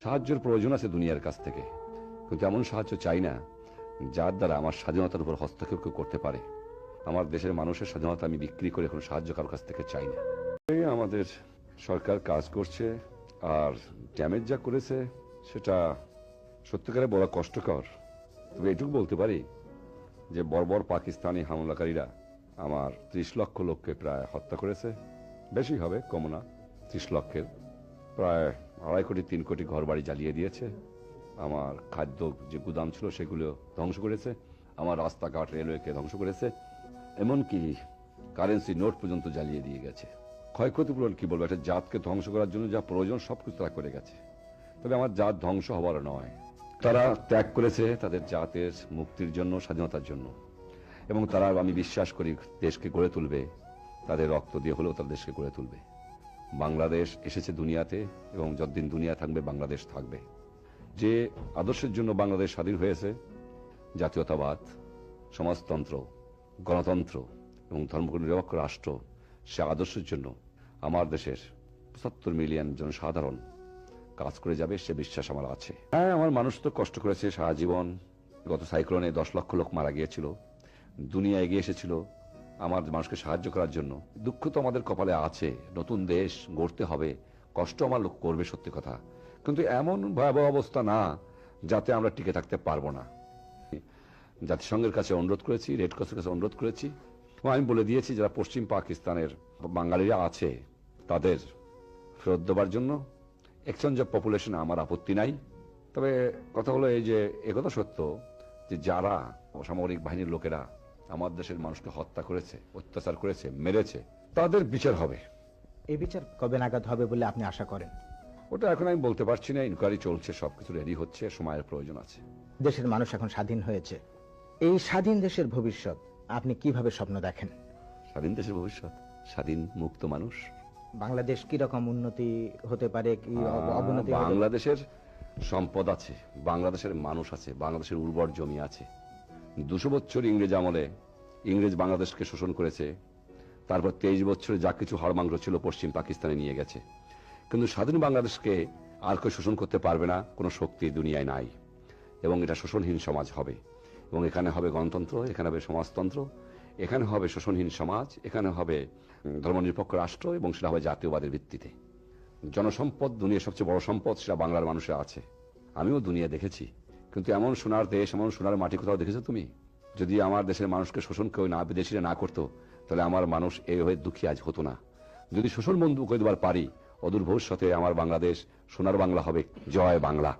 সাহায্যের প্রয়োজন আছে দুনিয়ার কাছ থেকে, কিন্তু এমন সাহায্য চাই না যার দ্বারা আমার স্বাধীনতার উপর হস্তক্ষেপ কেউ করতে পারে। আমার দেশের মানুষের স্বাধীনতা আমি বিক্রি করে কোনো সাহায্য কারোর কাছ থেকে চাই না। আমাদের সরকার কাজ করছে, আর ড্যামেজ যা করেছে সেটা সত্যিকারে বড় কষ্টকর। তবে এটুকু বলতে পারি যে বর্বর পাকিস্তানি হামলাকারীরা আমার 30 লক্ষ লোককে প্রায় হত্যা করেছে। বেশি হবে, কম না, 30 লক্ষের প্রায় 2.5 কোটি 3 কোটি ঘর বাড়ি জ্বালিয়ে দিয়েছে। আমার খাদ্য যে গুদাম ছিল সেগুলো ধ্বংস করেছে, আমার রাস্তাঘাট রেলওয়েকে ধ্বংস করেছে, এমনকি কারেন্সি নোট পর্যন্ত জ্বালিয়ে দিয়ে গেছে। ক্ষয়ক্ষতিপূরণ কি বলবো, একটা জাতকে ধ্বংস করার জন্য যা প্রয়োজন সবকিছু তারা করে গেছে। তবে আমার জাত ধ্বংস হবার নয়, তারা ত্যাগ করেছে তাদের জাতের মুক্তির জন্য, স্বাধীনতার জন্য, এবং তারা আমি বিশ্বাস করি দেশকে গড়ে তুলবে, তাদের রক্ত দিয়ে হলেও তার দেশকে গড়ে তুলবে। বাংলাদেশ এসেছে দুনিয়াতে, এবং যতদিন দুনিয়া থাকবে বাংলাদেশ থাকবে। যে আদর্শের জন্য বাংলাদেশ স্বাধীন হয়েছে, জাতীয়তাবাদ, সমাজতন্ত্র, গণতন্ত্র এবং ধর্মনিরপেক্ষ রাষ্ট্র, সে আদর্শের জন্য আমার দেশের 75 মিলিয়ন জনসাধারণ কাজ করে যাবে, সে বিশ্বাস আমার আছে। হ্যাঁ, আমার মানুষ তো কষ্ট করেছে সারা জীবন। গত সাইক্লোনে 10 লক্ষ লোক মারা গিয়েছিল, দুনিয়া এগিয়ে এসেছিল আমার মানুষকে সাহায্য করার জন্য। দুঃখ তো আমাদের কপালে আছে, নতুন দেশ গড়তে হবে, কষ্ট আমার লোক করবে, সত্যি কথা, কিন্তু এমন ভয়াবহ অবস্থা না যাতে আমরা টিকে থাকতে পারবো না। জাতিসংঘের কাছে অনুরোধ করেছি, রেড ক্রসের কাছে অনুরোধ করেছি, এবং আমি বলে দিয়েছি যারা পশ্চিম পাকিস্তানের বাঙালিরা আছে তাদের ফেরত দেবার জন্য। এক্সচেঞ্জ অফ পপুলেশনে আমার আপত্তি নাই। তবে কথা হলো এই যে একথা সত্য যে যারা অসামরিক বাহিনীর লোকেরা আমার দেশের মানুষকে হত্যা করেছে, অত্যাচার করেছে, মেরেছে, তাদের বিচার হবে। এই বিচার কবে নাগাদ হবে বলে আপনি আশা করেন? ওটা এখন আমি বলতে পারছি না, ইনকোয়ারি চলছে, সবকিছু রেডি হচ্ছে, সময়ের প্রয়োজন আছে। দেশের মানুষ এখন স্বাধীন হয়েছে, এই স্বাধীন দেশের ভবিষ্যৎ আপনি কিভাবে স্বপ্ন দেখেন? স্বাধীন দেশের ভবিষ্যৎ, স্বাধীন মুক্ত মানুষ। বাংলাদেশ কি রকম উন্নতি হতে পারে, কি অবনতি? বাংলাদেশের সম্পদ আছে, বাংলাদেশের মানুষ আছে, বাংলাদেশের উর্বর জমি আছে। 200 বছর ইংরেজ আমলে ইংরেজ বাংলাদেশকে শোষণ করেছে, তারপর 23 বছরে যা কিছু হাড়মাংস ছিল পশ্চিম পাকিস্তানে নিয়ে গেছে, কিন্তু স্বাধীন বাংলাদেশকে আর কেউ শোষণ করতে পারবে না, কোনো শক্তি দুনিয়ায় নাই। এবং এটা শোষণহীন সমাজ হবে, এবং এখানে হবে গণতন্ত্র, এখানে হবে সমাজতন্ত্র, এখানে হবে শোষণহীন সমাজ, এখানে হবে ধর্মনিরপেক্ষ রাষ্ট্র, এবং সেটা হবে জাতীয়বাদের ভিত্তিতে। জনসম্পদ দুনিয়ার সবচেয়ে বড় সম্পদ, সেটা বাংলার মানুষের আছে। আমিও দুনিয়া দেখেছি, কিন্তু এমন সোনার দেশ, এমন সোনার মাটি কোথাও দেখেছো তুমি? যদি আমার দেশের মানুষকে শোষণ কেউ না, বিদেশিরা না করতো, তাহলে আমার মানুষ এইভাবে দুঃখী আজ হতো না। যদি শোষণ বন্ধ করে দেবার পারি, অদূর ভবিষ্যতে আমার বাংলাদেশ সোনার বাংলা হবে। জয় বাংলা।